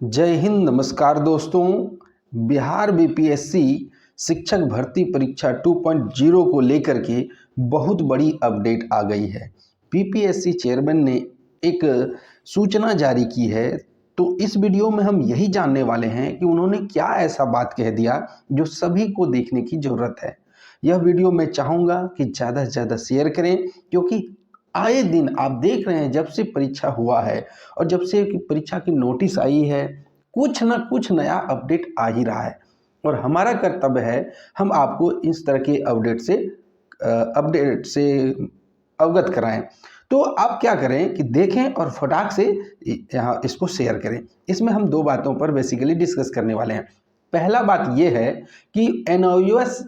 जय हिंद। नमस्कार दोस्तों। बिहार बीपीएससी शिक्षक भर्ती परीक्षा 2.0 को लेकर के बहुत बड़ी अपडेट आ गई है। बीपीएससी चेयरमैन ने एक सूचना जारी की है। तो इस वीडियो में हम यही जानने वाले हैं कि उन्होंने क्या ऐसा बात कह दिया जो सभी को देखने की ज़रूरत है। यह वीडियो मैं चाहूँगा कि ज़्यादा से ज़्यादा शेयर करें, क्योंकि आए दिन आप देख रहे हैं जब से परीक्षा हुआ है और जब से परीक्षा की नोटिस आई है, कुछ ना कुछ नया अपडेट आ ही रहा है और हमारा कर्तव्य है हम आपको इस तरह के अपडेट से अवगत कराएं। तो आप क्या करें कि देखें और फटाक से यहाँ इसको शेयर करें। इसमें हम दो बातों पर बेसिकली डिस्कस करने वाले हैं। पहला बात यह है कि NIOS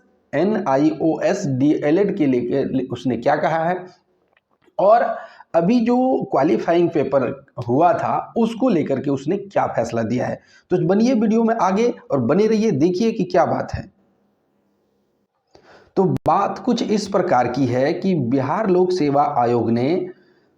DLED के लिए उसने क्या कहा है और अभी जो क्वालिफाइंग पेपर हुआ था उसको लेकर के उसने क्या फैसला दिया है। तो बनिए वीडियो में आगे और बने रहिए, देखिए कि क्या बात है। तो बात कुछ इस प्रकार की है कि बिहार लोक सेवा आयोग ने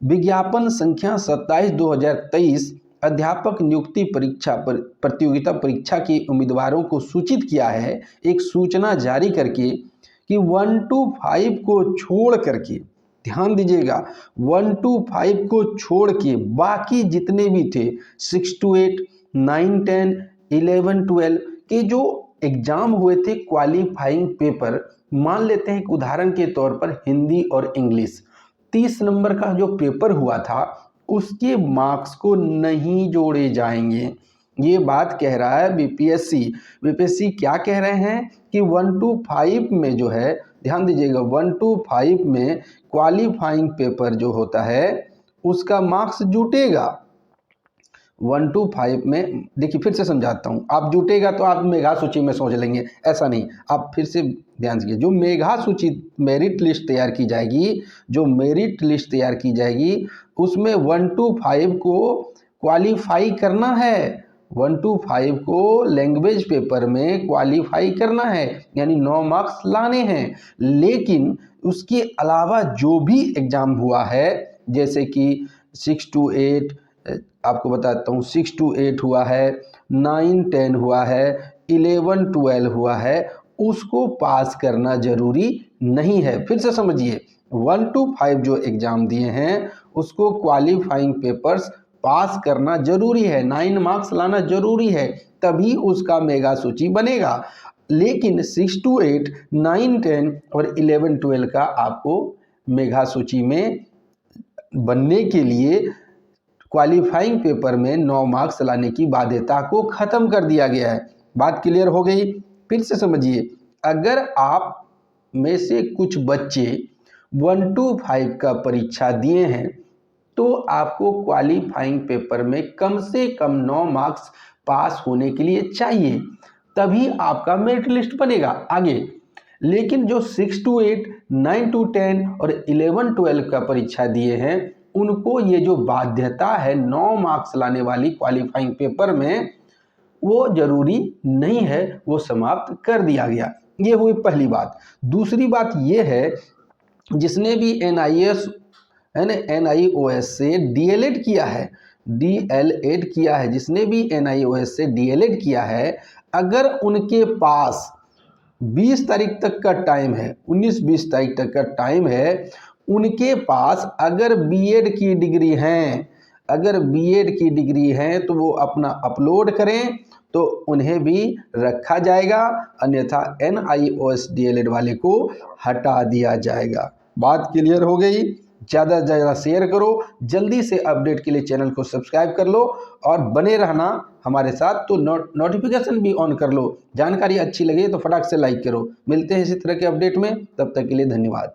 विज्ञापन संख्या 27/2023 अध्यापक नियुक्ति परीक्षा प्रतियोगिता परीक्षा के उम्मीदवारों को सूचित किया है, एक सूचना जारी करके कि 1 to 5 को छोड़ करके, ध्यान दीजिएगा, 1 to 5 को छोड़ के बाकी जितने भी थे 6 to 8, 9, 10, 11, 12 के जो एग्जाम हुए थे क्वालिफाइंग पेपर, मान लेते हैं कि उदाहरण के तौर पर हिंदी और इंग्लिश 30 नंबर का जो पेपर हुआ था उसके मार्क्स को नहीं जोड़े जाएंगे। ये बात कह रहा है बीपीएससी क्या कह रहे हैं कि 1 to 5 में जो है, ध्यान दीजिएगा, 1 to 5 में क्वालिफाइंग पेपर जो होता है उसका मार्क्स जुटेगा। 1 to 5 में देखिए, फिर से समझाता हूँ, आप जुटेगा तो आप मेगा सूची में सोच लेंगे, ऐसा नहीं। आप फिर से ध्यान दीजिए, जो मेगा सूची मेरिट लिस्ट तैयार की जाएगी, जो मेरिट लिस्ट तैयार की जाएगी उसमें 1 to 5 को क्वालिफाई करना है। 1 to 5 को लैंग्वेज पेपर में क्वालिफाई करना है, यानी 9 मार्क्स लाने हैं। लेकिन उसके अलावा जो भी एग्जाम हुआ है, जैसे कि 6 to 8, आपको बताता हूँ, 6 to 8 हुआ है, 9, 10 हुआ है, 11, 12 हुआ है, उसको पास करना जरूरी नहीं है। फिर से समझिए, 1 to 5 जो एग्जाम दिए हैं उसको क्वालिफाइंग पेपर्स पास करना जरूरी है, 9 मार्क्स लाना जरूरी है, तभी उसका मेगा सूची बनेगा। लेकिन 6 to 8, 9, 10 और 11, 12 का आपको मेगा सूची में बनने के लिए क्वालिफाइंग पेपर में 9 मार्क्स लाने की बाध्यता को खत्म कर दिया गया है। बात क्लियर हो गई? फिर से समझिए, अगर आप में से कुछ बच्चे 1 to 5 का परीक्षा दिए हैं तो आपको क्वालिफाइंग पेपर में कम से कम 9 मार्क्स पास होने के लिए चाहिए, तभी आपका मेरिट लिस्ट बनेगा आगे। लेकिन जो 6 to 8, 9 to 10 और 11, 12 का परीक्षा दिए हैं उनको ये जो बाध्यता है 9 मार्क्स लाने वाली क्वालिफाइंग पेपर में, वो जरूरी नहीं है, वो समाप्त कर दिया गया। ये हुई पहली बात। दूसरी बात ये है, जिसने भी NIOS से DLED किया है, जिसने भी NIOS से DLED किया है, अगर उनके पास 20 तारीख तक का टाइम है, 19-20 तारीख तक का टाइम है, उनके पास अगर बीएड की डिग्री है तो वो अपना अपलोड करें तो उन्हें भी रखा जाएगा, अन्यथा NIOS DLED वाले को हटा दिया जाएगा। बात क्लियर हो गई? ज़्यादा से ज़्यादा शेयर करो, जल्दी से अपडेट के लिए चैनल को सब्सक्राइब कर लो और बने रहना हमारे साथ। तो नोटिफिकेशन भी ऑन कर लो। जानकारी अच्छी लगे तो फटाक से लाइक करो। मिलते हैं इसी तरह के अपडेट में, तब तक के लिए धन्यवाद।